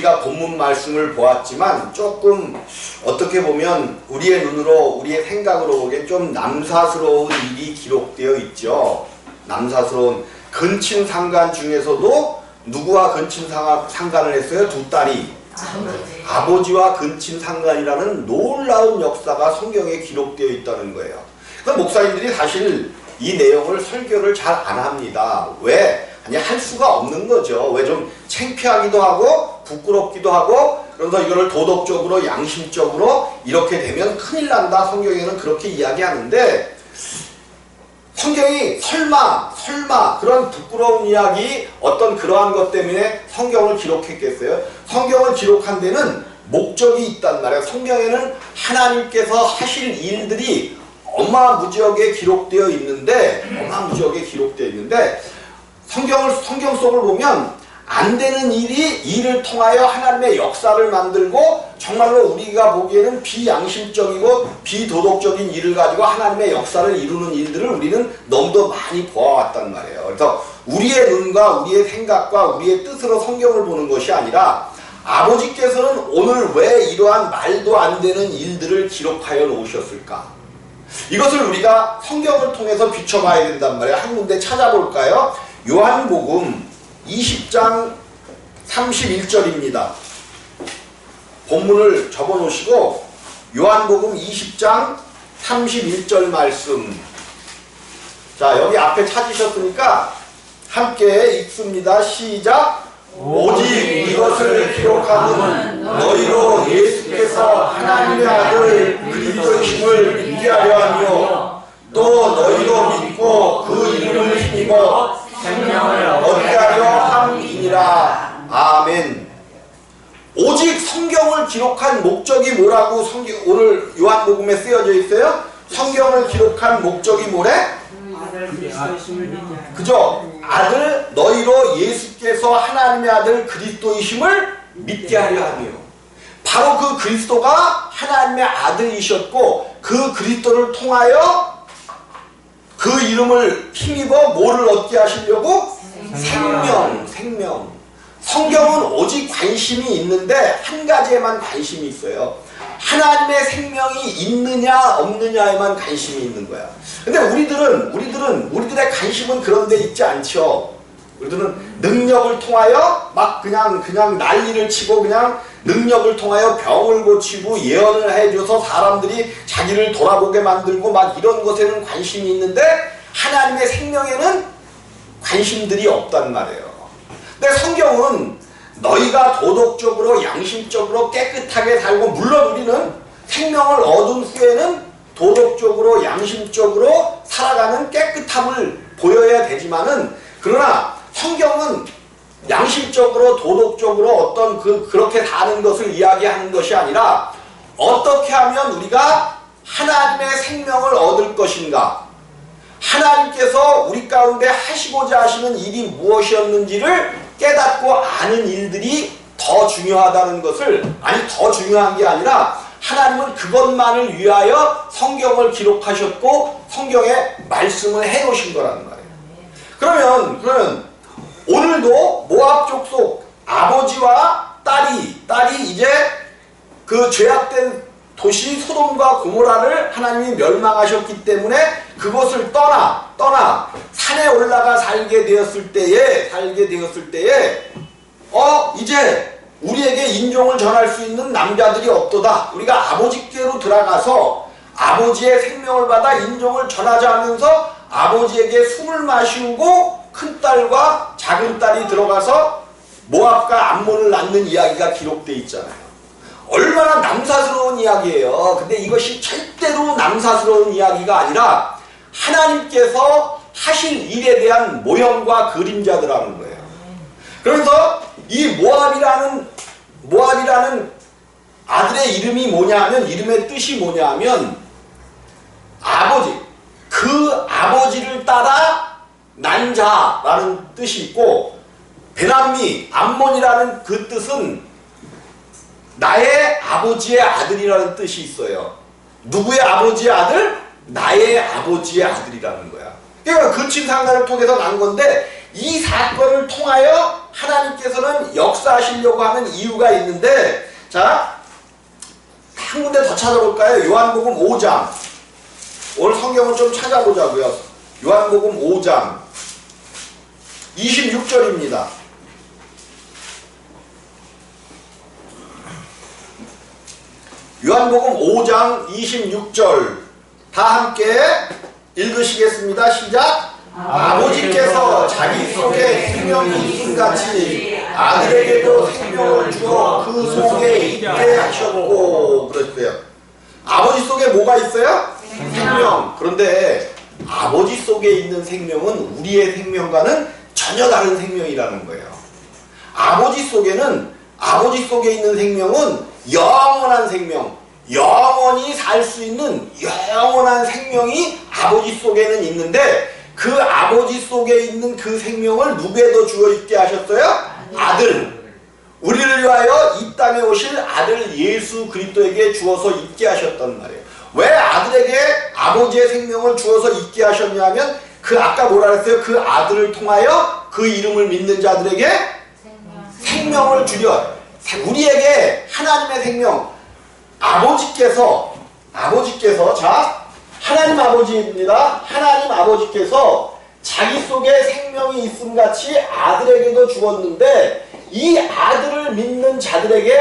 우리가 본문 말씀을 보았지만 조금 어떻게 보면 우리의 눈으로 우리의 생각으로 보기엔 좀 남사스러운 일이 기록되어 있죠. 남사스러운 근친상간 중에서도 누구와 근친상간을 했어요? 두 딸이 아버지와 근친상간이라는 놀라운 역사가 성경에 기록되어 있다는 거예요. 그러니까 목사님들이 사실 이 내용을 설교를 잘 안 합니다. 왜? 아니 할 수가 없는 거죠. 왜? 좀 창피하기도 하고 부끄럽기도 하고 그래서 이거를 도덕적으로 양심적으로 이렇게 되면 큰일 난다. 성경에는 그렇게 이야기하는데 성경이 설마 그런 부끄러운 이야기 어떤 그러한 것 때문에 성경을 기록했겠어요? 성경을 기록한 데는 목적이 있단 말이에요. 성경에는 하나님께서 하실 일들이 어마무지하게 기록되어 있는데 성경 속을 보면 안 되는 일을 통하여 하나님의 역사를 만들고 정말로 우리가 보기에는 비양심적이고 비도덕적인 일을 가지고 하나님의 역사를 이루는 일들을 우리는 너무도 많이 보아왔단 말이에요. 그래서 우리의 눈과 우리의 생각과 우리의 뜻으로 성경을 보는 것이 아니라 아버지께서는 오늘 왜 이러한 말도 안 되는 일들을 기록하여 놓으셨을까? 이것을 우리가 성경을 통해서 비춰봐야 된단 말이에요. 한 군데 찾아볼까요? 요한복음 20장 31절입니다. 본문을 접어놓으시고 요한복음 20장 31절 말씀. 자, 여기 앞에 찾으셨으니까 함께 읽습니다. 시작. 오직 이것을 기록하는 너희로 예수께서 하나님의 아들 그리스도이심을 믿게 하려 하며 또 너희로 믿고 그 이름을 힘입어 생명을 얻게 하려 함이니라. 아멘. 오직 성경을 기록한 목적이 뭐라고 오늘 요한복음에 쓰여져 있어요? 성경을 기록한 목적이 뭐래? 그죠? 아들 너희로 예수께서 하나님의 아들 그리스도이심을 믿게 하려 하며 바로 그 그리스도가 하나님의 아들이셨고 그 그리스도를 통하여 그 이름을 힘입어 뭐를 얻게 하시려고? 생명. 성경은 오직 관심이 있는데 한 가지에만 관심이 있어요. 하나님의 생명이 있느냐 없느냐에만 관심이 있는 거야. 근데 우리들의 관심은 그런 데 있지 않죠. 우리들은 능력을 통하여 막 그냥 난리를 치고 그냥 능력을 통하여 병을 고치고 예언을 해줘서 사람들이 자기를 돌아보게 만들고 막 이런 것에는 관심이 있는데 하나님의 생명에는 관심들이 없단 말이에요. 근데 성경은 너희가 도덕적으로 양심적으로 깨끗하게 살고 물론 우리는 생명을 얻은 후에는 도덕적으로 양심적으로 살아가는 깨끗함을 보여야 되지만은 그러나 성경은 양심적으로 도덕적으로 어떤 그렇게 사는 것을 이야기하는 것이 아니라 어떻게 하면 우리가 하나님의 생명을 얻을 것인가, 하나님께서 우리 가운데 하시고자 하시는 일이 무엇이었는지를 깨닫고 아는 일들이 더 중요하다는 것을, 아니 더 중요한 게 아니라 하나님은 그것만을 위하여 성경을 기록하셨고 성경에 말씀을 해놓으신 거라는 말이에요. 그러면 오늘도 모압 족속 아버지와 딸이 이제 그 죄악된 도시 소돔과 고모라를 하나님이 멸망하셨기 때문에 그것을 떠나 산에 올라가 살게 되었을 때에 이제 우리에게 인종을 전할 수 있는 남자들이 없도다. 우리가 아버지께로 들어가서 아버지의 생명을 받아 인종을 전하자 하면서 아버지에게 숨을 마시고 큰딸과 작은딸이 들어가서 모압과 암몬을 낳는 이야기가 기록되어 있잖아요. 얼마나 남사스러운 이야기예요. 근데 이것이 절대로 남사스러운 이야기가 아니라 하나님께서 하실 일에 대한 모형과 그림자들하는 거예요. 그래서 이 모압이라는 아들의 이름이 뭐냐면, 이름의 뜻이 뭐냐면 그 아버지를 따라 난 자라는 뜻이 있고, 베남미 암몬이라는 그 뜻은 나의 아버지의 아들이라는 뜻이 있어요. 누구의 아버지의 아들? 나의 아버지의 아들이라는 거야. 그러니까 근친상간을 통해서 난 건데 이 사건을 통하여 하나님께서는 역사하시려고 하는 이유가 있는데, 자, 한 군데 더 찾아볼까요? 요한복음 5장. 오늘 성경을 좀 찾아보자고요. 요한복음 5장 26절입니다. 요한복음 5장 26절 다 함께 읽으시겠습니다. 시작! 아버지께서 자기 속에 생명이 있음같이 아들에게도 생명을 주어 그 속에 있게 하셨고 그랬어요. 아버지 속에 뭐가 있어요? 생명. 그런데 아버지 속에 있는 생명은 우리의 생명과는 전혀 다른 생명이라는 거예요. 아버지 속에 있는 생명은 영원한 생명, 영원히 살 수 있는 영원한 생명이 아버지 속에는 있는데, 그 아버지 속에 있는 그 생명을 누구에도 주어 있게 하셨어요? 아들. 우리를 위하여 이 땅에 오실 아들 예수 그리스도에게 주어서 있게 하셨단 말이에요. 왜 아들에게 아버지의 생명을 주어서 있게 하셨냐면, 그 아까 뭐라 그랬어요? 그 아들을 통하여 그 이름을 믿는 자들에게 생명을 주려. 우리에게 하나님의 생명, 아버지께서 자, 하나님 아버지입니다. 하나님 아버지께서 자기 속에 생명이 있음같이 아들에게도 주었는데, 이 아들을 믿는 자들에게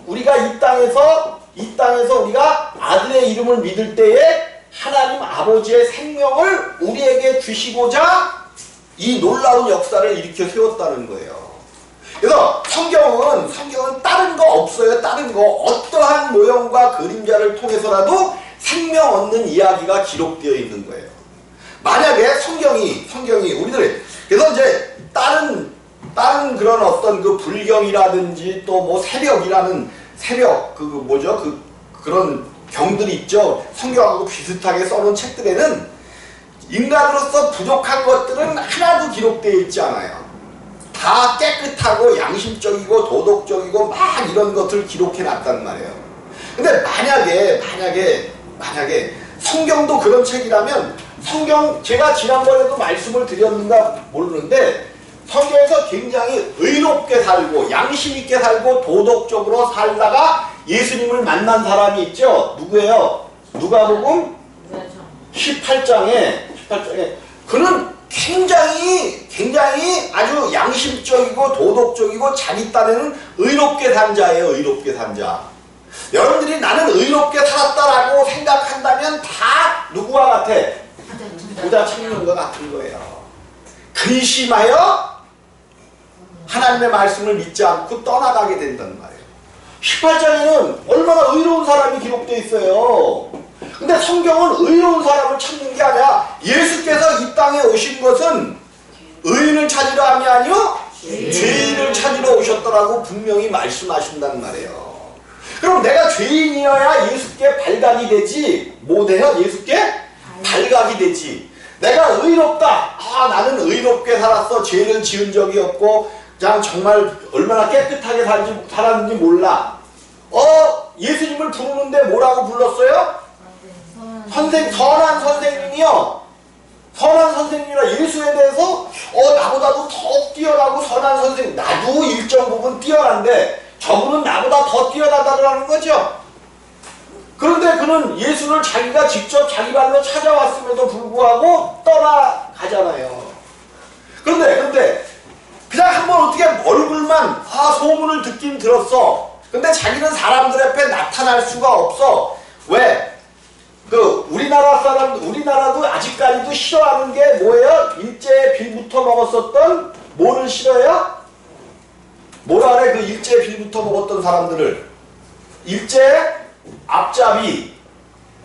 우리가 이 땅에서 우리가 아들의 이름을 믿을 때에 하나님 아버지의 생명을 우리에게 주시고자 이 놀라운 역사를 일으켜 세웠다는 거예요. 그래서 성경은 다른 거 없어요. 다른 거 어떠한 모형과 그림자를 통해서라도 생명 얻는 이야기가 기록되어 있는 거예요. 만약에 성경이 우리들의, 그래서 이제 다른 그런 어떤 그 불경이라든지 또 뭐 새벽 그런 경들이 있죠. 성경하고 비슷하게 써놓은 책들에는 인간으로서 부족한 것들은 하나도 기록되어 있지 않아요. 다 깨끗하고 양심적이고 도덕적이고 막 이런 것들을 기록해 놨단 말이에요. 근데 만약에 성경도 그런 책이라면, 제가 지난번에도 말씀을 드렸는가 모르는데, 성경에서 굉장히 의롭게 살고 양심 있게 살고 도덕적으로 살다가 예수님을 만난 사람이 있죠. 누구예요? 누가복음 18장에 그는 굉장히 아주 양심적이고 도덕적이고 자기 딴에는 의롭게 산 자예요. 의롭게 산 자. 여러분들이 나는 의롭게 살았다라고 생각한다면 다 누구와 같아? 부자 청년과 같은 거예요. 근심하여 하나님의 말씀을 믿지 않고 떠나가게 된단 말이에요. 18장에는 얼마나 의로운 사람이 기록되어 있어요. 근데 성경은 의로운 사람을 찾는 게 아니라, 예수께서 이 땅에 오신 것은 의인을 찾으러 함이 아니요 죄인을 찾으러 오셨더라고 분명히 말씀하신단 말이에요. 그럼 내가 죄인이어야 예수께 발각이 되지, 뭐 돼요? 예수께 발각이 되지. 내가 의롭다. 나는 의롭게 살았어. 죄를 지은 적이 없고 그냥 정말 얼마나 깨끗하게 살았는지 몰라. 예수님을 부르는데 뭐라고 불렀어요? 선한 선생님이요. 선한 선생님이라 예수에 대해서 나보다도 더 뛰어나고 선한 선생님. 나도 일정 부분 뛰어난데 저분은 나보다 더 뛰어나다라는 거죠. 그런데 그는 예수를 자기가 직접 자기 발로 찾아왔음에도 불구하고 떠나가잖아요. 그런데 그냥 한번 어떻게 얼굴만 소문을 듣긴 들었어. 근데 자기는 사람들 앞에 나타날 수가 없어. 왜? 우리나라도 아직까지도 싫어하는 게 뭐예요? 일제의 빌부터 먹었었던 뭐를 싫어해요? 뭐라 그래? 그 일제의 빌부터 먹었던 사람들을 일제 앞잡이.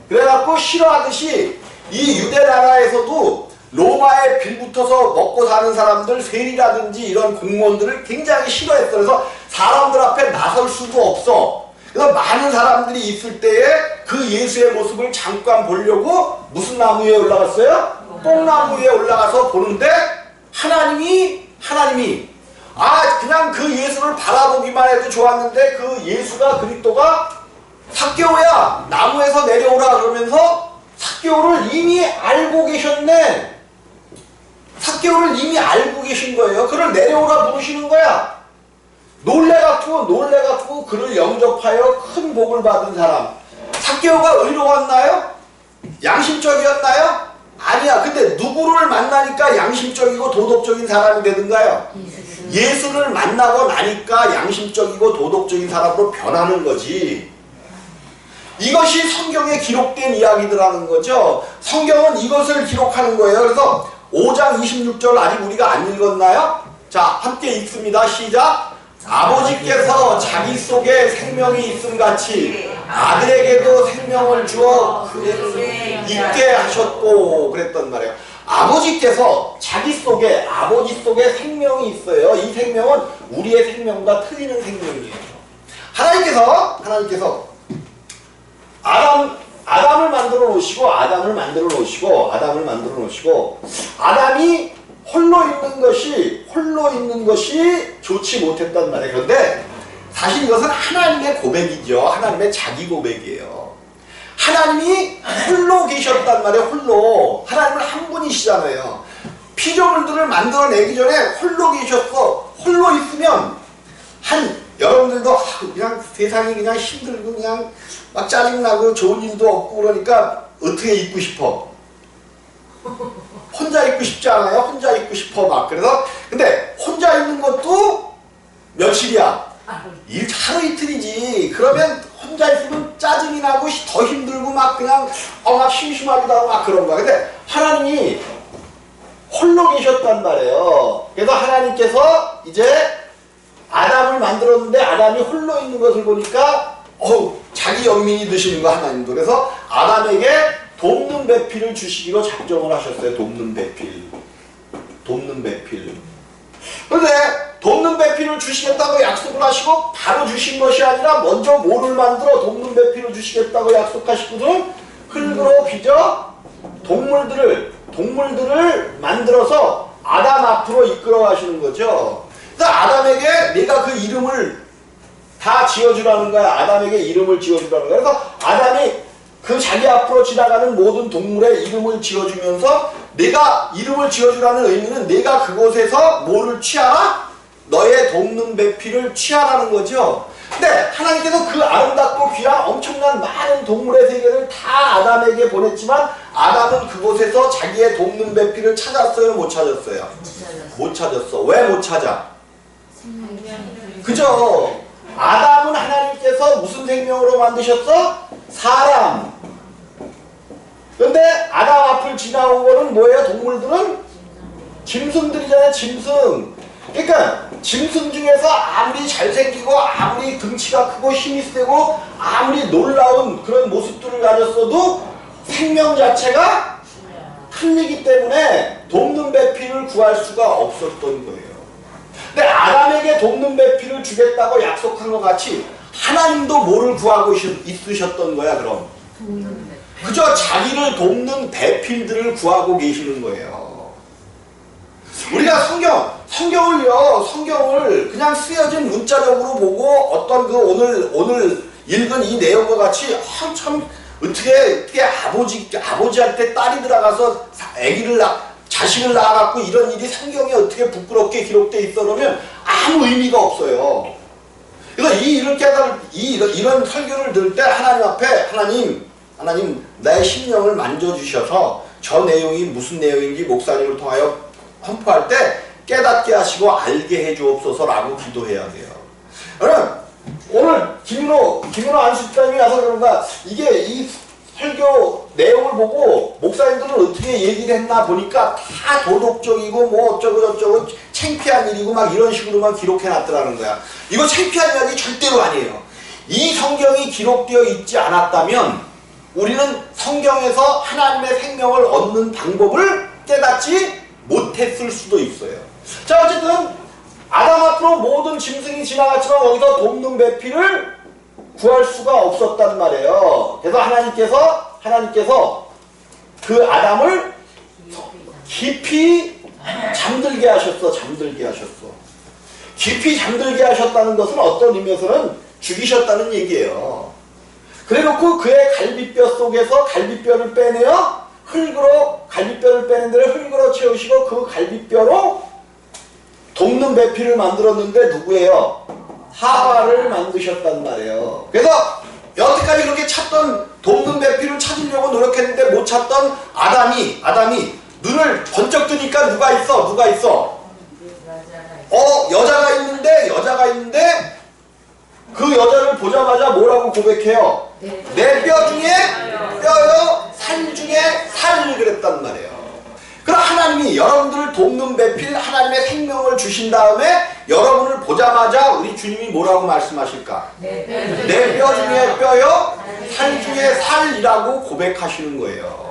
그래갖고 싫어하듯이 이 유대 나라에서도 로마에 빌붙어서 먹고 사는 사람들, 세리라든지 이런 공무원들을 굉장히 싫어했어. 그래서 사람들 앞에 나설 수도 없어. 그래서 많은 사람들이 있을 때에 그 예수의 모습을 잠깐 보려고 무슨 나무 위에 올라갔어요? 뽕나무 위에 올라가서 보는데 하나님이 그냥 그 예수를 바라보기만 해도 좋았는데, 그 예수가 그리스도가 삭개오야 나무에서 내려오라 그러면서 삭개오를 이미 알고 계셨네. 삭개오를 이미 알고 계신 거예요. 그를 내려오라 부르시는 거야. 놀래갖고 그를 영접하여 큰 복을 받은 사람. 삭개오가 의로웠나요? 양심적이었나요? 아니야. 근데 누구를 만나니까 양심적이고 도덕적인 사람이 되든가요? 예수를 만나고 나니까 양심적이고 도덕적인 사람으로 변하는 거지. 이것이 성경에 기록된 이야기들하는 거죠. 성경은 이것을 기록하는 거예요. 그래서 5장 26절 아직 우리가 안 읽었나요? 자, 함께 읽습니다. 시작. 아버지께서 자기 속에 생명이 있음같이 아들에게도 생명을 주어 그를 있게 하셨고 그랬단 말이에요. 아버지께서 아버지 속에 생명이 있어요. 이 생명은 우리의 생명과 틀리는 생명이에요. 하나님께서 아담을 만들어 놓으시고 아담이 홀로 있는 것이 좋지 못했단 말이에요. 그런데 사실 이것은 하나님의 고백이죠. 하나님의 자기 고백이에요. 하나님이 홀로 계셨단 말이에요. 하나님은 한 분이시잖아요. 피조물들을 만들어내기 전에 홀로 계셨어. 홀로 있으면 여러분들도 그냥 세상이 그냥 힘들고 그냥 막 짜증나고 좋은 일도 없고 그러니까 어떻게 있고 싶어? 혼자 있고 싶지 않아요? 혼자 있고 싶어 막. 그래서 근데 혼자 있는 것도 며칠이야? 하루 이틀이지. 그러면 혼자 있으면 짜증이 나고 더 힘들고 막 그냥 막 심심하기도 하고 막 그런 거야. 근데 하나님이 홀로 계셨단 말이에요. 그래서 하나님께서 이제 아담을 만들었는데 아담이 홀로 있는 것을 보니까 자기 연민이 드시는 거 하나님도. 그래서 아담에게 돕는 배필을 주시기로 작정을 하셨어요. 돕는 배필. 그런데 돕는 배필을 주시겠다고 약속을 하시고 바로 주신 것이 아니라 먼저 뭐를 만들어 돕는 배필을 주시겠다고 약속하시고는 흙으로 빚어 동물들을 만들어서 아담 앞으로 이끌어 가시는 거죠. 그래서 아담에게 내가 그 이름을 다 지어주라는 거야. 아담에게 이름을 지어주라는 거야. 그래서 아담이 그 자기 앞으로 지나가는 모든 동물의 이름을 지어주면서 내가 이름을 지어주라는 의미는 내가 그곳에서 뭐를 취하라? 너의 돕는 배필을 취하라는 거죠. 근데 하나님께서 그 아름답고 귀한 엄청난 많은 동물의 세계를 다 아담에게 보냈지만 아담은 그곳에서 자기의 돕는 배필을 찾았어요? 못 찾았어요? 못 찾았어. 왜 못 찾아? 그죠? 아담은 하나님께서 무슨 생명으로 만드셨어? 사람. 근데 아담 앞을 지나온 거는 뭐예요? 동물들은? 짐승들이잖아요. 짐승. 그러니까 짐승 중에서 아무리 잘생기고 아무리 등치가 크고 힘이 세고 아무리 놀라운 그런 모습들을 가졌어도 생명 자체가 틀리기 때문에 돕는 배필을 구할 수가 없었던 거예요. 근데 아담에게 돕는 배필을 주겠다고 약속한 것 같이 하나님도 뭐를 구하고 있으셨던 거야 그럼? 그저 자기를 돕는 배필들을 구하고 계시는 거예요. 우리가 성경을 그냥 쓰여진 문자적으로 보고 어떤 그 오늘 읽은 이 내용과 같이 참 어떻게 아버지한테 딸이 들어가서 자식을 낳아갖고 이런 일이 성경에 어떻게 부끄럽게 기록되어 있어 그러면 아무 의미가 없어요. 그래서 이런 설교를 들을 때 하나님 앞에 하나님 내 심령을 만져주셔서 저 내용이 무슨 내용인지 목사님을 통하여 선포할 때 깨닫게 하시고 알게 해주옵소서라고 기도해야 돼요. 그러면 오늘 김인호 안수장님이 와서 그런가 이게 이 설교 내용을 보고 목사님들은 어떻게 얘기를 했나 보니까 다 도덕적이고 뭐 어쩌고 창피한 일이고 막 이런 식으로만 기록해 놨더라는 거야. 이거 창피한 이야기 절대로 아니에요. 이 성경이 기록되어 있지 않았다면 우리는 성경에서 하나님의 생명을 얻는 방법을 깨닫지 못했을 수도 있어요. 자, 어쨌든 아담 앞으로 모든 짐승이 지나갔지만 거기서 돕는 배필을 구할 수가 없었단 말이에요. 그래서 하나님께서 그 아담을 깊이 잠들게 하셨어. 깊이 잠들게 하셨다는 것은 어떤 의미에서는 죽이셨다는 얘기예요. 그래놓고 그의 갈비뼈 속에서 갈비뼈를 빼내어 흙으로 갈비뼈를 빼는 데를 흙으로 채우시고 그 갈비뼈로 돕는 배필을 만들었는데 누구예요? 하와를 만드셨단 말이에요. 그래서 여태까지 그렇게 찾던 돕는 배필을 찾으려고 노력했는데 못 찾던 아담이 눈을 번쩍 뜨니까 누가 있어? 여자가 있는데 그 여자를 보자마자 뭐라고 고백해요? 내 뼈 중에 뼈요, 살 중에 살 그랬단 말이에요. 그럼 하나님이 여러분들을 돕는 배필, 하나님의 생명을 주신 다음에 여러분을 보자마자 우리 주님이 뭐라고 말씀하실까? 내 뼈 중에 뼈요, 살 중에 살이라고 고백하시는 거예요.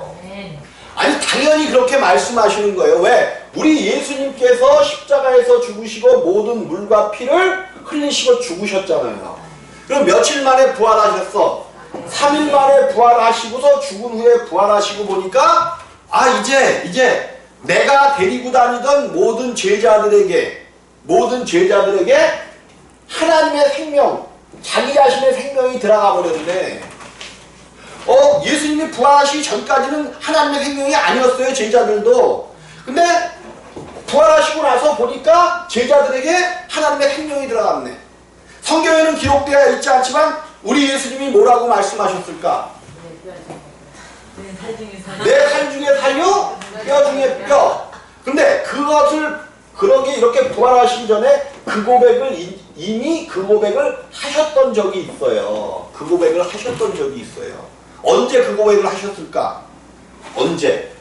아니 당연히 그렇게 말씀하시는 거예요. 왜? 우리 예수님께서 십자가에서 죽으시고 모든 물과 피를 흘리시고 죽으셨잖아요. 그럼 며칠 만에 부활하셨어? 3일 만에 부활하시고서 죽은 후에 부활하시고 보니까 이제 내가 데리고 다니던 모든 제자들에게 하나님의 생명, 자기 자신의 생명이 들어가 버렸네. 예수님이 부활하시기 전까지는 하나님의 생명이 아니었어요, 제자들도. 근데 부활하시고 나서 보니까 제자들에게 하나님의 생명이 들어갔네. 성경에는 기록되어 있지 않지만 우리 예수님이 뭐라고 말씀하셨을까? 내 살 중에 살요, 뼈 중에 뼈. 근데 그것을 이렇게 부활하시기 전에 그 고백을 이미 하셨던 적이 있어요. 언제 그 고백을 하셨을까? 언제?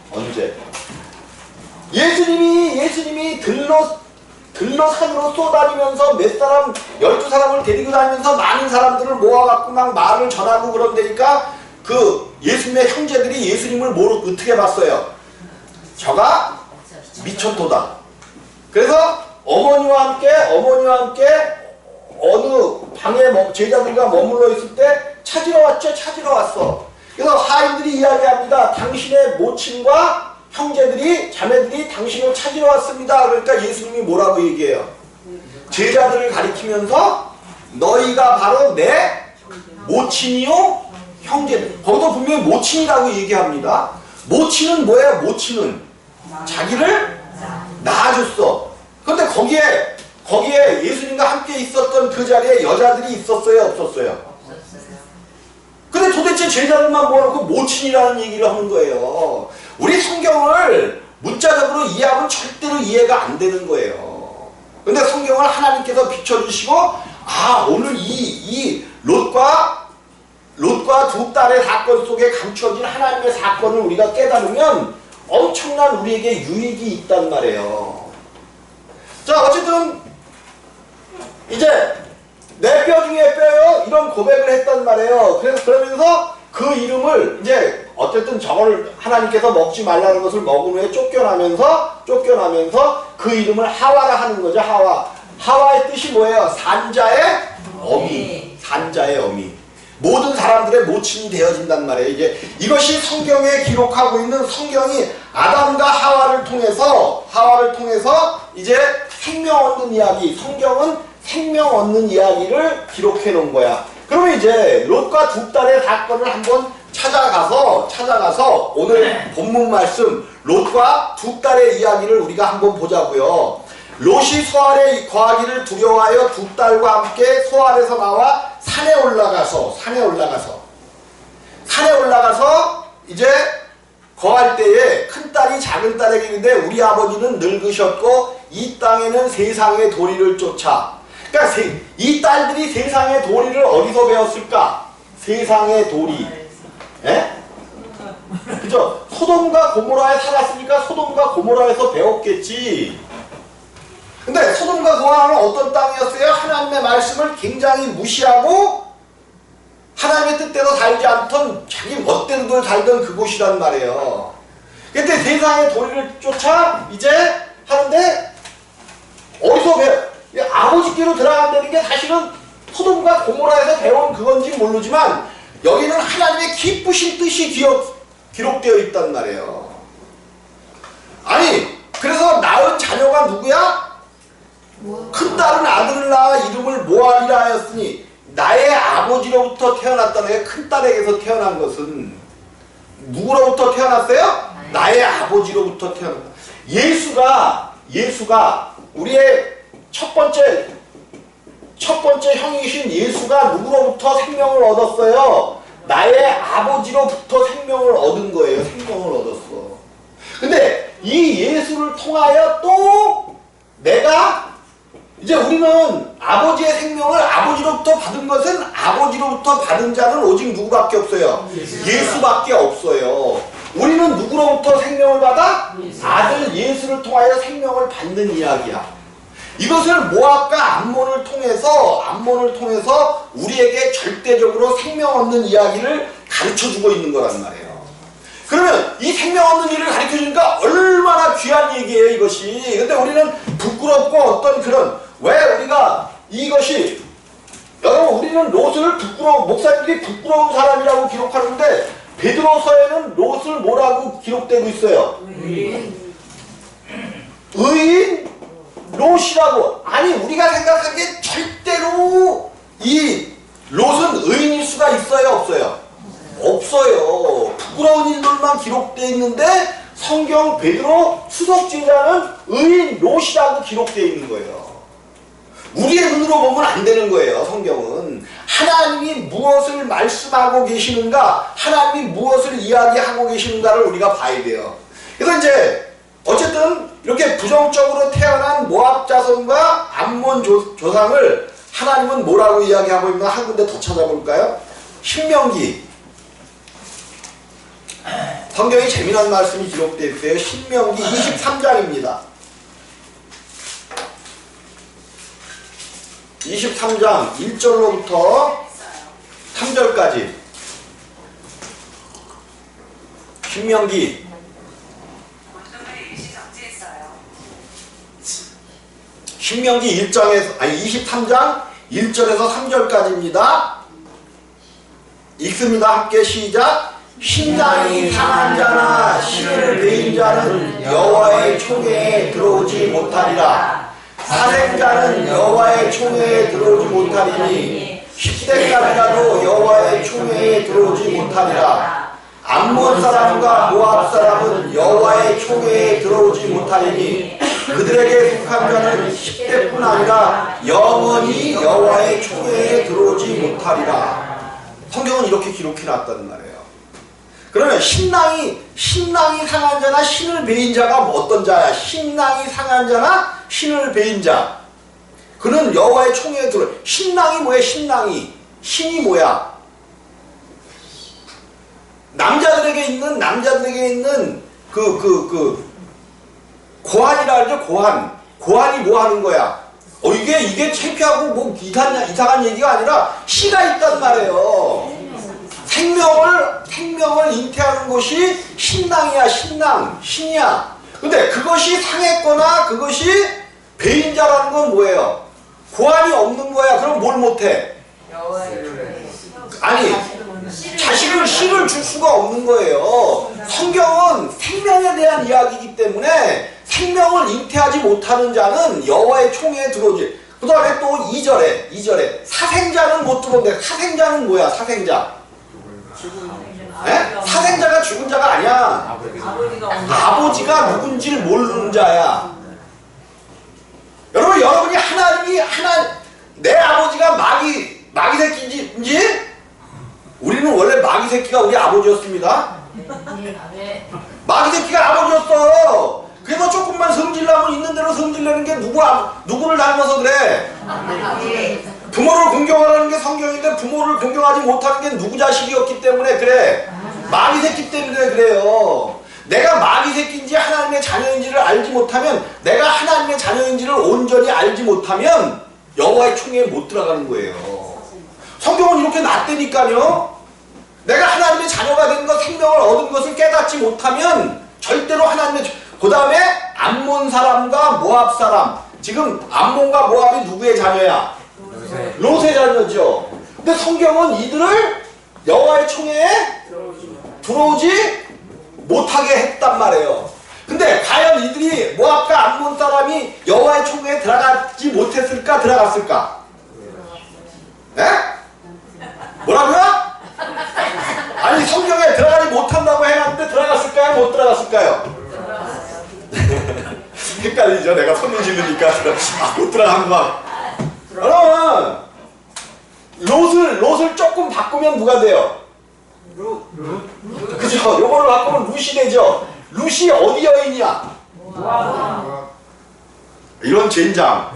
예수님이 들러 산으로 쏘다니면서 12사람을 데리고 다니면서 많은 사람들을 모아갖고 막 말을 전하고 그런 데니까 그 예수님의 형제들이 예수님을 어떻게 봤어요? 저가 미천토다. 그래서 어머니와 함께 어느 방에 제자들과 머물러 있을 때 찾으러 왔어. 그래서 하인들이 이야기합니다. 당신의 모친과 자매들이 당신을 찾으러 왔습니다. 그러니까 예수님이 뭐라고 얘기해요? 제자들을 가리키면서 너희가 바로 내 모친이요 형제들. 거기도 분명히 모친이라고 얘기합니다. 모친은 뭐예요? 모친은 자기를 낳아줬어. 그런데 거기에 예수님과 함께 있었던 그 자리에 여자들이 있었어요? 없었어요? 근데 도대체 제자들만 모아놓고 모친이라는 얘기를 하는 거예요. 우리 성경을 문자적으로 이해하면 절대로 이해가 안 되는 거예요. 근데 성경을 하나님께서 비춰주시고 오늘 이 롯과 두 딸의 사건 속에 감춰진 하나님의 사건을 우리가 깨달으면 엄청난 우리에게 유익이 있단 말이에요. 자, 어쨌든 이제 내 뼈 중에 뼈요 이런 고백을 했단 말이에요. 그러면서 그 이름을 이제 어쨌든 저걸 하나님께서 먹지 말라는 것을 먹은 후에 쫓겨나면서 그 이름을 하와라 하는 거죠. 하와의 뜻이 뭐예요? 산자의 어미. 모든 사람들의 모친이 되어진단 말이에요. 이것이 성경에 기록하고 있는 성경이 아담과 하와를 통해서 이제 생명 얻는 이야기, 성경은 생명 얻는 이야기를 기록해 놓은 거야. 그러면 이제 롯과 두 딸의 사건을 한번 찾아가서 오늘 본문 말씀 롯과 두 딸의 이야기를 우리가 한번 보자고요. 롯이 소알에 거하기를 두려워하여 두 딸과 함께 소알에서 나와 산에 올라가서 이제 거할 때에 큰 딸이 작은 딸에게 이르되 우리 아버지는 늙으셨고 이 땅에는 세상의 도리를 쫓아. 그러니까 이 딸들이 세상의 도리를 어디서 배웠을까? 세상의 도리. 그죠? 소돔과 고모라에 살았으니까 소돔과 고모라에서 배웠겠지. 근데 소돔과 고모라는 어떤 땅이었어요? 하나님의 말씀을 굉장히 무시하고 하나님의 뜻대로 살지 않던 자기 멋대로 살던 그곳이란 말이에요. 근데 세상의 도리를 쫓아 이제 하는데 어디서 아버지께로 들어간다는 게 사실은 소돔과 고모라에서 배운 그건지 모르지만 여기는 하나님의 기쁘신 뜻이 기록되어 있단 말이에요. 아니 그래서 낳은 자녀가 누구야? 큰 딸은 아들을 낳아 이름을 모압이라 하였으니 나의 아버지로부터 태어났다는 게 큰 딸에게서 태어난 것은 누구로부터 태어났어요? 나의 아버지로부터 태어났다. 예수가 우리의 첫 번째 형이신 예수가 누구로부터 생명을 얻었어요? 나의 아버지로부터 생명을 얻은 거예요. 생명을 얻었어. 근데 이 예수를 통하여 또 내가 이제 우리는 아버지의 생명을 아버지로부터 받은 것은 아버지로부터 받은 자는 오직 누구밖에 없어요? 예수밖에 없어요. 우리는 누구로부터 생명을 받아? 아들 예수를 통하여 생명을 받는 이야기야. 이것을 모압과 암몬을 통해서 우리에게 절대적으로 생명 얻는 이야기를 가르쳐주고 있는 거란 말이에요. 그러면 이 생명 얻는 일을 가르쳐주니까 얼마나 귀한 얘기예요, 이것이. 근데 우리는 부끄럽고 어떤 그런, 왜 우리가 이것이, 여러분, 우리는 롯을 목사님들이 부끄러운 사람이라고 기록하는데, 베드로서에는 롯을 뭐라고 기록되고 있어요? 의인 롯이라고. 아니, 우리가 생각하기에 절대로 이 롯은 의인일 수가 있어요, 없어요? 없어요. 부끄러운 일들만 기록되어 있는데 성경 베드로 수석제자는 의인 롯이라고 기록되어 있는 거예요. 우리의 눈으로 보면 안 되는 거예요. 성경은 하나님이 무엇을 말씀하고 계시는가, 하나님이 무엇을 이야기하고 계시는가를 우리가 봐야 돼요. 그래서 이제 어쨌든 이렇게 부정적으로 태어난 모압 자손과 암몬 조상을 하나님은 뭐라고 이야기하고 있나 한 군데 더 찾아볼까요? 신명기. 성경에 재미난 말씀이 기록되어 있어요. 신명기 23장입니다. 23장 1절로부터 3절까지. 신명기 23장 1절에서 3절까지입니다. 읽습니다. 함께 시작. 신장이 상한 자나 신을 베인 자는 여호와의 총회에 들어오지 못하리라. 사생자는 여호와의 총회에 들어오지 못하리니 10대까지라도 여호와의 총회에 들어오지 못하리라. 암몬 사람과 모압 사람은 여호와의 총회에 들어오지 못하리니 그들에게 속한 자는 10대뿐 아니라 영원히 여호와의 총회에 들어오지 못하리라. 성경은 이렇게 기록해 놨다는 말이에요. 그러면 신랑이 상한 자나 신을 베인 자가 어떤 자야? 신랑이 상한 자나 신을 베인 자. 그는 여호와의 총회에 들어. 신랑이 뭐야? 신이 뭐야? 남자들에게 있는 고한이라 그러죠. 고한이 뭐 하는 거야? 이게 창피하고 뭐 이상한 얘기가 아니라 씨가 있단 말이에요. 생명을 잉태하는 것이 신랑이야. 신이야. 근데 그것이 상했거나 그것이 배인자라는 건 뭐예요? 고한이 없는 거야. 그럼 뭘 못해? 아니, 자식을 씨를 줄 수가 없는 거예요. 성경은 생명에 대한 이야기이기 때문에 생명을 잉태하지 못하는 자는 여호와의 총회에 들어오지. 그 다음에 또 2절에 사생자는 못 들어온대. 사생자는 뭐야? 사생자. 네? 사생자가 죽은 자가 아니야. 아버지가 누군지를 모르는 자야. 여러분이 내 아버지가 마귀 새끼인지? 우리는 원래 마귀 새끼가 우리 아버지였습니다. 마귀 새끼가 아버지였어. 그래서 조금만 성질나면 있는 대로 성질내는 게 누구를 닮아서 그래? 부모를 공경하라는 게 성경인데 부모를 공경하지 못하는 게 누구 자식이었기 때문에 그래. 마귀 새끼 때문에 그래요. 내가 마귀 새끼인지 하나님의 자녀인지를 알지 못하면, 내가 하나님의 자녀인지를 온전히 알지 못하면 여호와의 총회에 못 들어가는 거예요. 성경은 이렇게 놨다니까요. 내가 하나님의 자녀가 된 것, 생명을 얻은 것을 깨닫지 못하면 절대로 그 다음에 암몬 사람과 모압 사람. 지금 암몬과 모압이 누구의 자녀야? 롯의 자녀죠. 근데 성경은 이들을 여호와의 총회에 들어오지 못하게 했단 말이에요. 근데 과연 이들이 모압과 암몬 사람이 여호와의 총회에 들어가지 못했을까? 들어갔을까? 네? 뭐라고요? 아니, 성경에 들어가지 못한다고 해요. 들어갔을까요? 못 들어갔을까요? 헷갈리죠? 내가 손을 지르니까 못 들어간 거. 그러면 롯을 조금 바꾸면 누가 돼요? 그죠? 요거를 바꾸면 룻이 되죠? 룻이 어디 여인이야? 이런 젠장.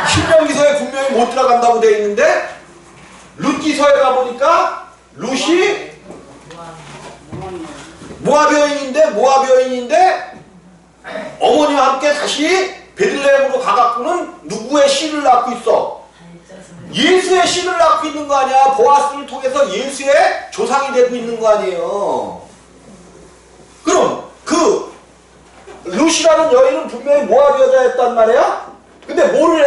신명기서에 분명히 못 들어간다고 되어 있는데 룻기서에 가보니까 룻이 모압 여인인데 어머니와 함께 다시 베들레헴으로 가갖고는 누구의 씨를 낳고 있어? 예수의 씨를 낳고 있는 거 아니야. 보아스를 통해서 예수의 조상이 되고 있는 거 아니에요. 그럼 그 룻이라는 여인은 분명히 모압 여자였단 말이야. 근데 뭐를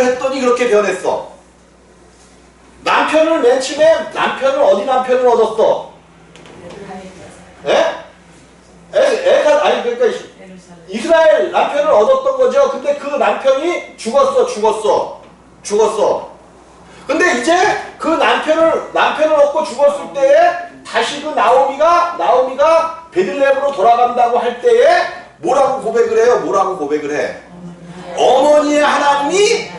했더니 그렇게 변했어. 남편을 맨 처음에 어디 남편을 얻었어? 그러니까 이스라엘 남편을 얻었던 거죠. 근데 그 남편이 죽었어. 근데 이제 그 남편을 얻고 죽었을 때에 다시 그 나오미가 베들레헴으로 돌아간다고 할 때에 뭐라고 고백을 해? 어머니의 하나님이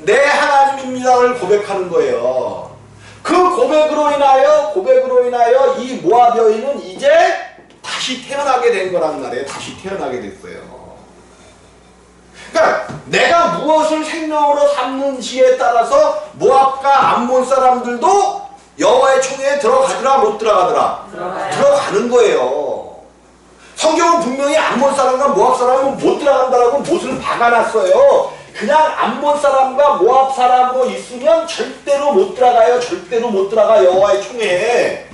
내 하나님입니다를 고백하는 거예요. 그 고백으로 인하여 이 모압 여인은 이제 다시 태어나게 된 거란 말이에요. 다시 태어나게 됐어요. 그러니까 내가 무엇을 생명으로 삼는지에 따라서 모압과 암몬 사람들도 여호와의 총회에 들어가더라 못 들어가더라? 들어가는 거예요. 성경은 분명히 암몬 사람과 모압 사람은 못 들어간다라고 못을 박아놨어요. 그냥 암몬 사람과 모압 사람으로 있으면 절대로 못 들어가요. 절대로 못 들어가 여호와의 총회에.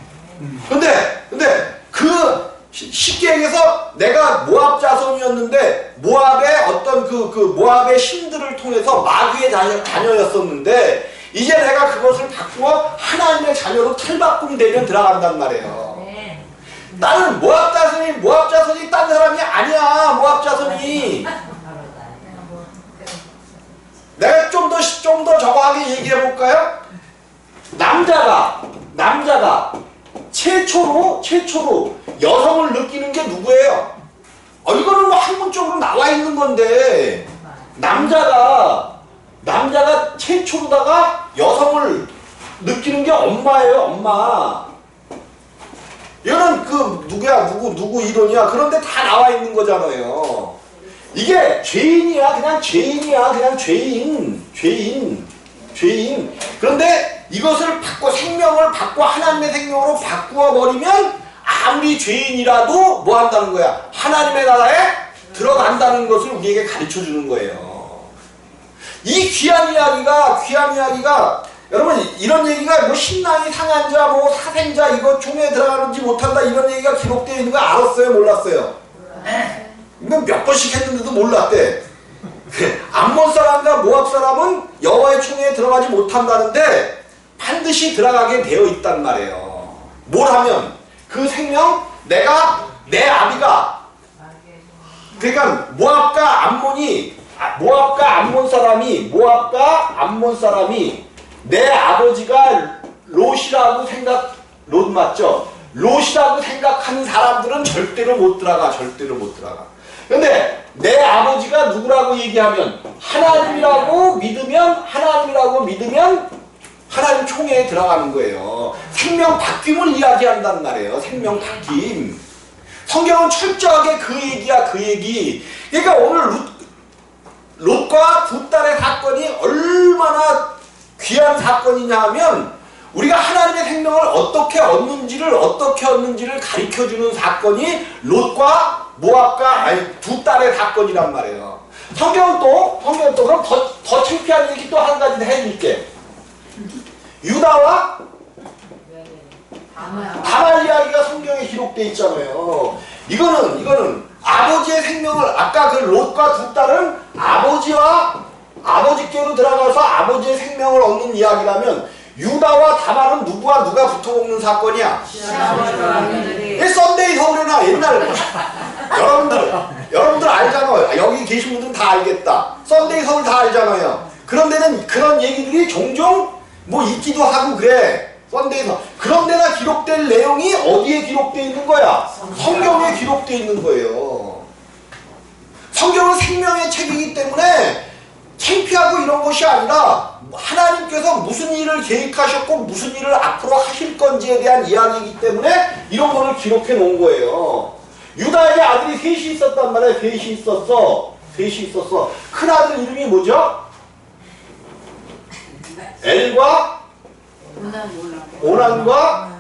근데 그 쉽게 얘기해서 내가 모압 자손이었는데 모압의 어떤 그 모압의 신들을 통해서 마귀의 자녀였었는데 이제 내가 그것을 바꾸어 하나님의 자녀로 탈바꿈 되면 들어간단 말이에요. 네. 나는 모압 자손이 딴 사람이 아니야. 모압 자손이. 내가 좀 더 정확하게 얘기해 볼까요? 남자가 최초로 여성을 느끼는 게 누구예요? 이거는 뭐 학문적으로 나와 있는 건데 남자가 최초로다가 여성을 느끼는 게 엄마예요. 엄마. 이거는 누구 이론이야. 그런데 다 나와 있는 거잖아요. 이게 죄인이야. 그냥 죄인. 그런데 이것을 생명을 바꿔 하나님의 생명으로 바꾸어 버리면 아무리 죄인이라도 뭐 한다는 거야? 하나님의 나라에 들어간다는 것을 우리에게 가르쳐 주는 거예요. 이 귀한 이야기가 여러분 이런 얘기가 뭐 신랑이 상한자 뭐 사생자 이거 총에 들어가는지 못한다 이런 얘기가 기록되어 있는 거 알았어요? 몰랐어요? 이거 몇 번씩 했는데도 몰랐대. 암몬 사람과 모압 사람은 여호와의 총회에 들어가지 못한다는데 반드시 들어가게 되어 있단 말이에요. 뭘 하면? 그 생명 내 아비가 그러니까 모압과 암몬 사람이 내 아버지가 롯이라고 생각하는 사람들은 절대로 못 들어가. 근데 내 아버지가 누구라고 얘기하면 하나님이라고 믿으면 하나님 총회에 들어가는 거예요. 생명 바뀜을 이야기한단 말이에요. 생명 바뀜. 성경은 철저하게 그 얘기. 그러니까 오늘 롯과 두 딸의 사건이 얼마나 귀한 사건이냐 하면 우리가 하나님의 생명을 어떻게 얻는지를 가르쳐주는 사건이 롯과 모압과 두 딸의 사건이란 말이에요. 성경은 또 그럼 더 창피한 얘기 또 한 가지 해줄게. 유다와 다말 이야기가 성경에 기록되어 있잖아요. 이거는 아버지의 생명을 아까 그 롯과 두 딸은 아버지께로 들어가서 아버지의 생명을 얻는 이야기라면 유다와 다말은 누가 붙어먹는 사건이야? 썬데이 서울에나 옛날 여러분들 알잖아요. 여기 계신 분들은 다 알겠다. 썬데이 서울 다 알잖아요. 그런 데는 그런 얘기들이 종종 뭐 있기도 하고 그래. 뻔데에서. 그런데나 기록될 내용이 어디에 기록되어 있는 거야? 성경에 기록되어 있는 거예요. 성경은 생명의 책이기 때문에 창피하고 이런 것이 아니라 하나님께서 무슨 일을 계획하셨고 무슨 일을 앞으로 하실 건지에 대한 이야기이기 때문에 이런 거를 기록해 놓은 거예요. 유다에게 아들이 셋이 있었단 말이야. 셋이 있었어. 큰 아들 이름이 뭐죠? 엘과 오난과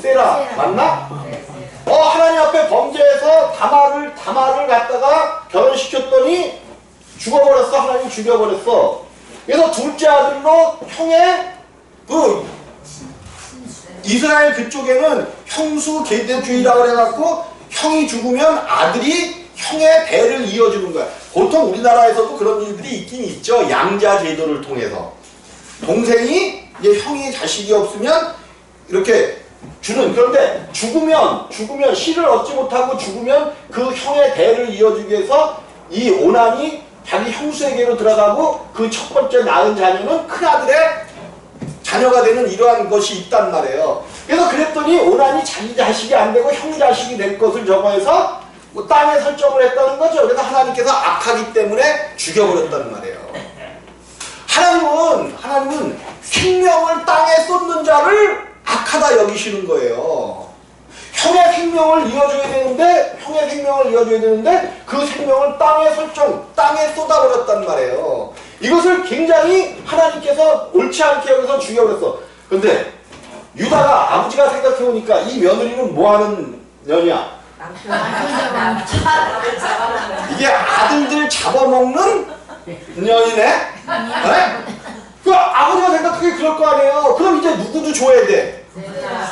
세라. 맞나? 하나님 앞에 범죄해서 다말을 갖다가 결혼시켰더니 죽어버렸어. 하나님 죽여버렸어. 그래서 둘째 아들로 형의 이스라엘 그쪽에는 형수 계대주의라고 해갖고 형이 죽으면 아들이 형의 대를 이어주는 거야. 보통 우리나라에서도 그런 일들이 있긴 있죠. 양자 제도를 통해서 동생이 이제 형이 자식이 없으면 이렇게 주는. 그런데 죽으면 씨를 얻지 못하고 죽으면 그 형의 대를 이어주기 위해서 이 오난이 자기 형수에게로 들어가고 그 첫 번째 낳은 자녀는 큰아들의 자녀가 되는 이러한 것이 있단 말이에요. 그래서 그랬더니 오난이 자기 자식이 안 되고 형 자식이 될 것을 저거해서 뭐 땅에 설정을 했다는 거죠. 그래서 하나님께서 악하기 때문에 죽여버렸단 말이에요. 하나님은 생명을 땅에 쏟는 자를 악하다 여기시는 거예요. 형의 생명을 이어줘야 되는데 그 생명을 땅에 쏟아버렸단 말이에요. 이것을 굉장히 하나님께서 옳지 않게 여기서 죽여버렸어. 근데 유다가 아버지가 생각해보니까 이 며느리는 뭐하는 년이야? 이게 아들들 잡아먹는 년이네? 네? 그 아버지가 생각하기에 그럴 거 아니에요. 그럼 이제 누구도 줘야 돼?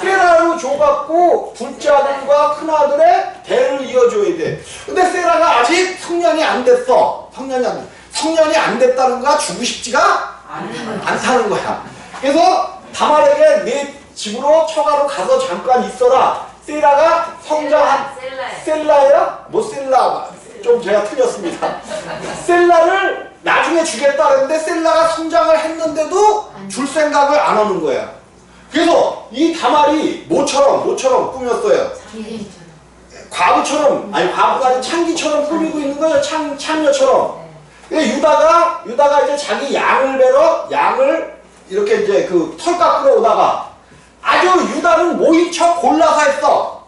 세라로 줘갖고 둘째 아들과 큰 아들의 대를 이어줘야 돼. 근데 세라가 아직 성년이 안 됐어. 성년이 안 됐다는 거야. 주고 싶지가 않다는 거야. 그래서 다말에게 내 집으로 처가로 가서 잠깐 있어라. 세라가 셀라예요? 뭐 셀라? 좀 제가 틀렸습니다. 셀라를 나중에 주겠다는데 셀라가 성장을 했는데도 줄 생각을 안 하는 거야. 그래서 이 다말이 모처럼 꾸몄어요. 과부처럼, 아니 과부가 아닌 창기처럼 꾸미고 있는 거예요. 창녀처럼. 유다가 이제 자기 양을 베러 양을 이렇게 이제 그 털 깎으러 오다가 아주 유다는 모인 척 골라서 했어.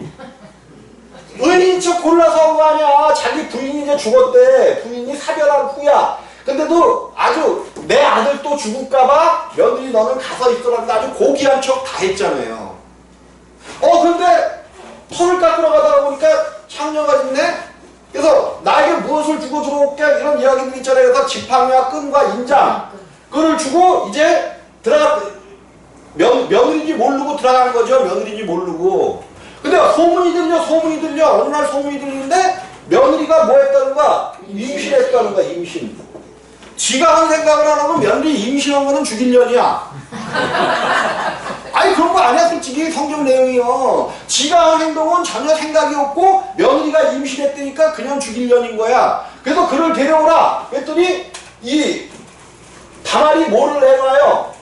의인 척 골라서 온 거 아니야. 자기 부인이 이제 죽었대. 부인이 사별한 후야. 근데도 아주 내 아들 또 죽을까봐 며느리 너는 가서 있어라. 아주 고귀한 척 다 했잖아요. 근데 털을 깎으러 가다가 보니까 창녀가 있네? 그래서 나에게 무엇을 주고 들어올게? 이런 이야기들 있잖아요. 그래서 지팡이와 끈과 인장 그걸 주고 이제 며느리인지 모르고 들어간 거죠. 며느리인지 모르고. 근데 소문이 들려. 어느 날 소문이 들리는데 며느리가 뭐 했다는 거야? 임신했다는 거야. 임신. 지가 한 생각을 안 하고 며느리 임신한 거는 죽일년이야. 아니 그런 거 아니야. 솔직히 성경 내용이요. 지가 한 행동은 전혀 생각이 없고 며느리가 임신했다니까 그냥 죽일년인 거야. 그래서 그를 데려오라. 그랬더니 이 다말이 뭐를 내놔요?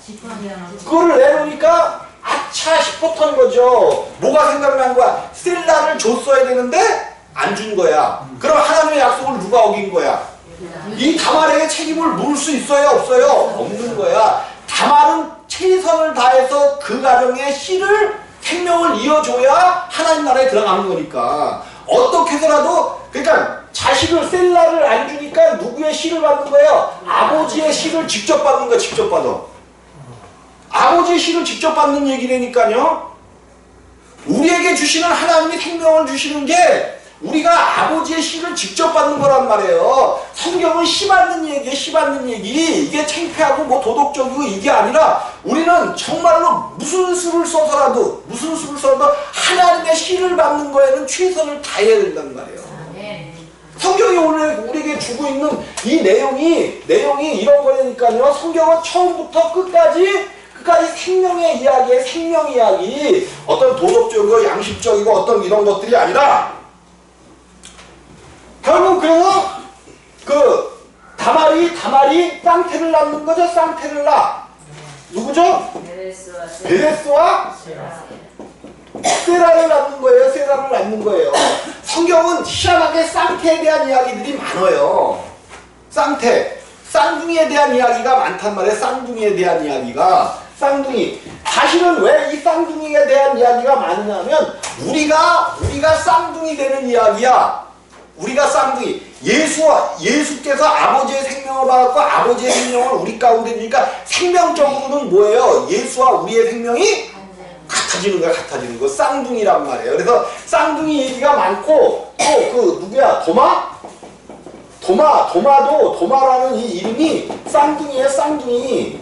그거를 내놓으니까 아차 싶었던 거죠. 뭐가 생각난 거야? 셀라를 줬어야 되는데 안 준 거야. 그럼 하나님의 약속을 누가 어긴 거야? 이 다말에게 책임을 물을 수 있어요? 없어요? 없는 거야. 다말은 최선을 다해서 그 가정의 씨를 생명을 이어줘야 하나님 나라에 들어가는 거니까. 어떻게 해서라도 그러니까 자식을 셀라를 안 주니까 누구의 씨를 받는 거예요? 아버지의 씨를 직접 받는 거야. 직접 받아. 아버지의 씨를 직접 받는 얘기라니까요. 우리에게 주시는 하나님이 생명을 주시는 게 우리가 아버지의 씨를 직접 받는 거란 말이에요. 성경은 씨 받는 얘기예요. 씨 받는 얘기. 이게 창피하고 뭐 도덕적이고 이게 아니라 우리는 정말로 무슨 수를 써서라도 하나님의 씨를 받는 거에는 최선을 다해야 된단 말이에요. 성경이 오늘 우리에게 주고 있는 이 내용이 이런 거니까요. 성경은 처음부터 끝까지 생명의 이야기에 생명 이야기. 어떤 도덕적이고 양식적이고 어떤 이런 것들이 아니라 결국 그래서 다말이 쌍태를 낳는 거죠. 쌍태를 낳아. 누구죠? 베레스와 세라를 낳는 거예요. 세라를 낳는 거예요. 성경은 희한하게 쌍태에 대한 이야기들이 많아요. 쌍태, 쌍둥이에 대한 이야기가 많단 말이에요. 쌍둥이에 대한 이야기가. 쌍둥이. 사실은 왜 이 쌍둥이에 대한 이야기가 많냐면 우리가 쌍둥이 되는 이야기야. 우리가 쌍둥이. 예수께서 아버지의 생명을 받았고 아버지의 생명을 우리 가운데 주니까 생명적으로는 뭐예요? 예수와 우리의 생명이 같아지는 거야, 같아지는 거. 쌍둥이란 말이에요. 그래서 쌍둥이 얘기가 많고 또 그 누구야? 도마라는 이 이름이 쌍둥이에요, 쌍둥이.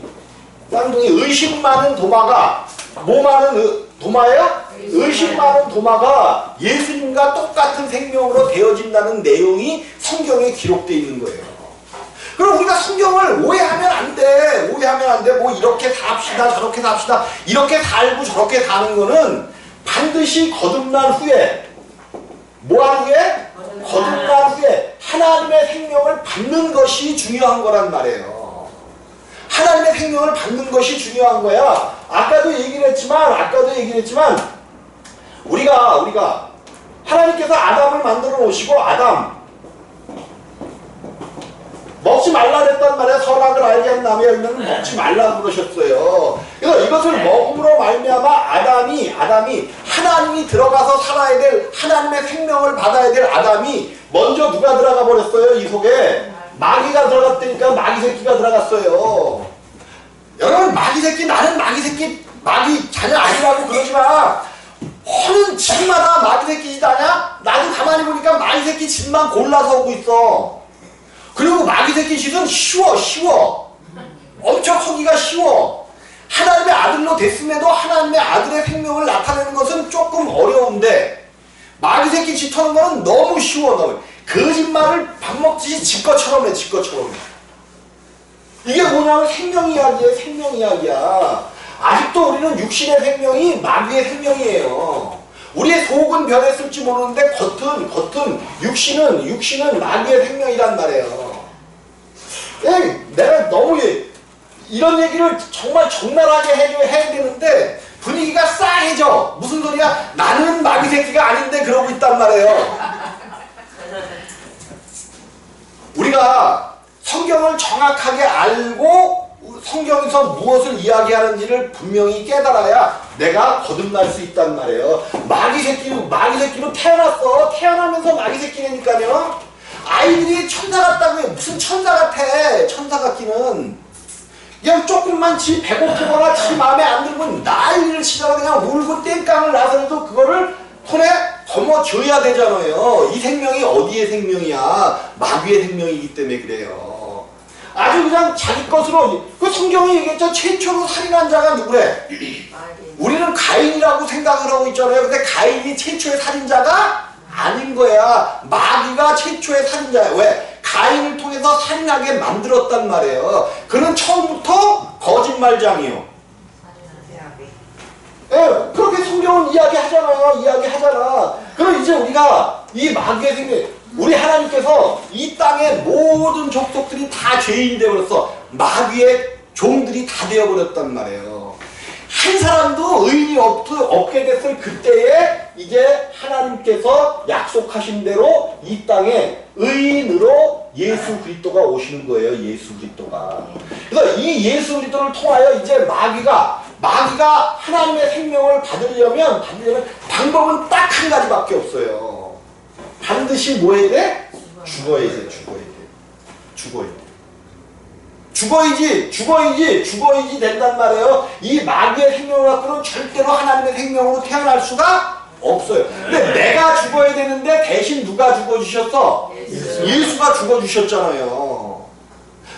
의심 많은 도마가 뭐 많은 도마예요? 의심 많은 도마가 예수님과 똑같은 생명으로 되어진다는 내용이 성경에 기록되어 있는 거예요. 그럼 우리가 성경을 오해하면 안 돼. 오해하면 안 돼. 뭐 이렇게 삽시다, 저렇게 삽시다. 이렇게 살고 저렇게 사는 거는 반드시 거듭난 후에 뭐하는 게? 거듭난 후에 하나님의 생명을 받는 것이 중요한 거란 말이에요. 하나님의 생명을 받는 것이 중요한 거야. 아까도 얘기를 했지만 우리가 하나님께서 아담을 만들어 놓으시고 아담 먹지 말라 그랬단 말이야. 선악을 알게 한 나무의 열매는 먹지 말라 그러셨어요. 그래서 이것을 먹음으로 말미암아 아담이 하나님이 들어가서 살아야 될 하나님의 생명을 받아야 될 아담이 먼저 누가 들어가 버렸어요? 이 속에 마귀가 들어갔다니까. 마귀 새끼가 들어갔어요. 여러분, 나는 마귀 자녀 아니라고 그러지 마. 허는 집마다 마귀 새끼 짓 아냐? 나도 가만히 보니까 마귀 새끼 집만 골라서 오고 있어. 그리고 마귀 새끼 짓은 쉬워. 엄청 하기가 쉬워. 하나님의 아들로 됐음에도 하나님의 아들의 생명을 나타내는 것은 조금 어려운데 마귀 새끼 짓 하는 거는 너무 쉬워. 너무. 거짓말을 밥 먹듯이 지 것처럼 해. 이게 뭐냐면 생명 이야기야. 아직도 우리는 육신의 생명이 마귀의 생명이에요. 우리의 속은 변했을지 모르는데 겉은 육신은 마귀의 생명이란 말이에요. 내가 너무 이런 얘기를 정말 적나라하게 해야 되는데 분위기가 싸해져. 무슨 소리야? 나는 마귀 새끼가 아닌데 그러고 있단 말이에요. 우리가 성경을 정확하게 알고 성경에서 무엇을 이야기하는지를 분명히 깨달아야 내가 거듭날 수 있단 말이에요. 마귀 새끼로 태어났어. 태어나면서 마귀 새끼라니까요. 아이들이 천사 같다고 해. 무슨 천사 같아. 천사 같기는. 그냥 조금만 지 배고프거나 지 마음에 안 들면 난리를 치다가 그냥 울고 땡깡을 나서도 그거를 손에 거머쥐어야 되잖아요. 이 생명이 어디의 생명이야? 마귀의 생명이기 때문에 그래요. 아주 그냥 자기 것으로. 그 성경이 얘기했죠. 최초로 살인한 자가 누구래? 우리는 가인이라고 생각을 하고 있잖아요. 근데 가인이 최초의 살인자가 아닌 거야. 마귀가 최초의 살인자야. 왜? 가인을 통해서 살인하게 만들었단 말이에요. 그는 처음부터 거짓말장이요. 그렇게 성경은 이야기하잖아. 그럼 이제 우리가 이 마귀의 생명, 우리 하나님께서 이 땅의 모든 족속들이 다 죄인이 되어버렸어. 마귀의 종들이 다 되어버렸단 말이에요. 한 사람도 의인이 없게 됐을 그때에 이제 하나님께서 약속하신 대로 이 땅에 의인으로 예수 그리스도가 오시는 거예요. 예수 그리스도가. 그래서 이 예수 그리스도를 통하여 이제 마귀가 하나님의 생명을 받으려면 방법은 딱 한 가지밖에 없어요. 반드시 뭐 해야 돼? 죽어야 돼. 죽어야지 된단 말이에요. 이 마귀의 생명을 갖고는 절대로 하나님의 생명으로 태어날 수가 없어요. 근데 내가 죽어야 되는데 대신 누가 죽어주셨어? 예수가 죽어주셨잖아요.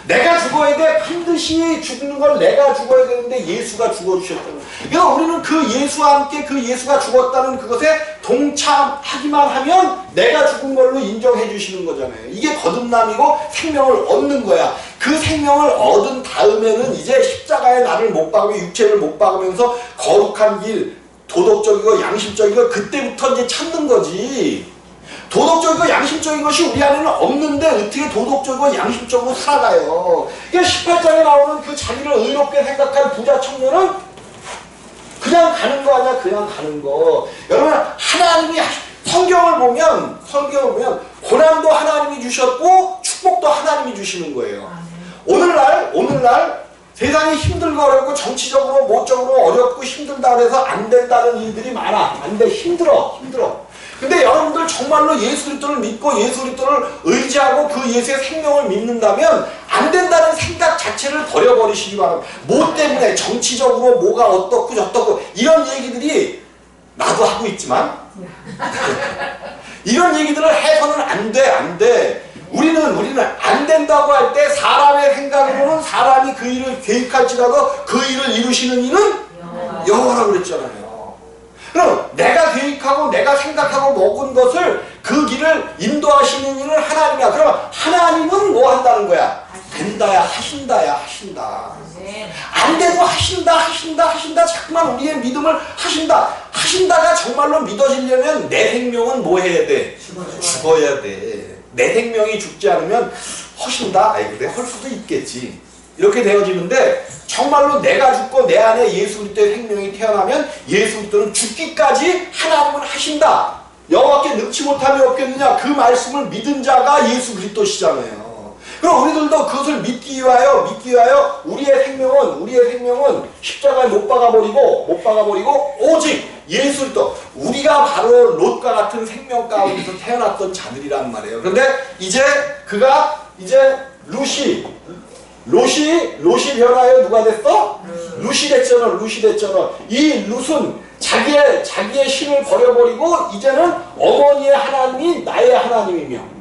내가 죽어야 돼. 반드시 죽는 걸 내가 죽어야 되는데 예수가 죽어주셨다는. 그러니까 우리는 그 예수와 함께 그 예수가 죽었다는 그것에 동참하기만 하면 내가 죽은 걸로 인정해 주시는 거잖아요. 이게 거듭남이고 생명을 얻는 거야. 그 생명을 얻은 다음에는 이제 십자가에 나를 못 박으며 육체를 못 박으면서 거룩한 길, 도덕적이고 양심적이고 그때부터 이제 찾는 거지. 도덕적이고 양심적인 것이 우리 안에는 없는데 어떻게 도덕적이고 양심적으로 살아가요. 그러니까 18장에 나오는 그 자기를 의롭게 생각한 부자 청년은 그냥 가는 거 아니야, 그냥 가는 거. 여러분, 하나님이 성경을 보면 고난도 하나님이 주셨고 축복도 하나님이 주시는 거예요. 오늘날 세상이 힘들고 어렵고 정치적으로 모적으로 어렵고 힘들다 그래서 안 된다는 일들이 많아. 안 돼. 힘들어. 근데 여러분들 정말로 예수 그리스도를 믿고 예수 그리스도를 의지하고 그 예수의 생명을 믿는다면 안 된다는 생각 자체를 버려버리시기 바랍니다. 뭐 때문에 정치적으로 뭐가 어떻고 저떻고 이런 얘기들이 나도 하고 있지만 이런 얘기들을 해서는 안 돼. 우리는 안 된다고 할 때 사람의 생각으로는 사람이 그 일을 계획할지라도 그 일을 이루시는 이는 여호와라고 그랬잖아요. 그럼 내가 계획하고 내가 생각하고 먹은 것을 그 길을 인도하시는 이는 하나님이야. 그럼 하나님은 뭐 한다는 거야? 된다야, 하신다. 안 돼도 하신다. 자꾸만 우리의 믿음을 하신다가 정말로 믿어지려면 내 생명은 뭐 해야 돼? 죽어야 돼. 내 생명이 죽지 않으면 허신다? 그래, 헐 수도 있겠지. 이렇게 되어지는데 정말로 내가 죽고 내 안에 예수 그리스도의 생명이 태어나면 예수 그리스도는 죽기까지 하나님은 하신다. 여호와께 능치 못함이 없겠느냐. 그 말씀을 믿은 자가 예수 그리스도시잖아요. 그럼 우리들도 그것을 믿기 위하여 우리의 생명은 십자가에 못 박아버리고 오직 예수 그리스도, 우리가 바로 롯과 같은 생명 가운데서 태어났던 자들이란 말이에요. 그런데 이제 롯이 변하여 누가 됐어? 룻이 됐잖아. 이 룻은 자기의 신을 버려버리고 이제는 어머니의 하나님이 나의 하나님이며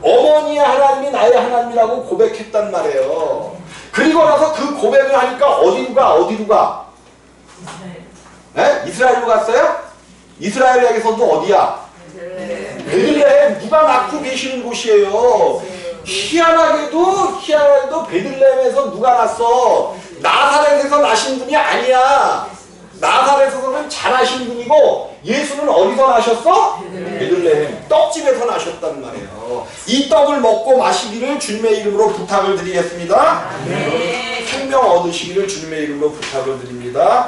어머니의 하나님이 나의 하나님이라고 고백했단 말이에요. 그리고 나서 그 고백을 하니까 어디로 가? 네? 이스라엘로 갔어요? 이스라엘에게서도 어디야? 베들레헴. 누가 낳고 계시는 곳이에요. 희한하게도 베들레헴에서 누가 났어? 나사렛에서 나신 분이 아니야. 나사렛에서는 잘하신 분이고 예수는 어디서 나셨어? 베들레헴. 떡집에서 나셨단 말이에요. 이 떡을 먹고 마시기를 주님의 이름으로 부탁을 드리겠습니다. 생명 얻으시기를 주님의 이름으로 부탁을 드립니다.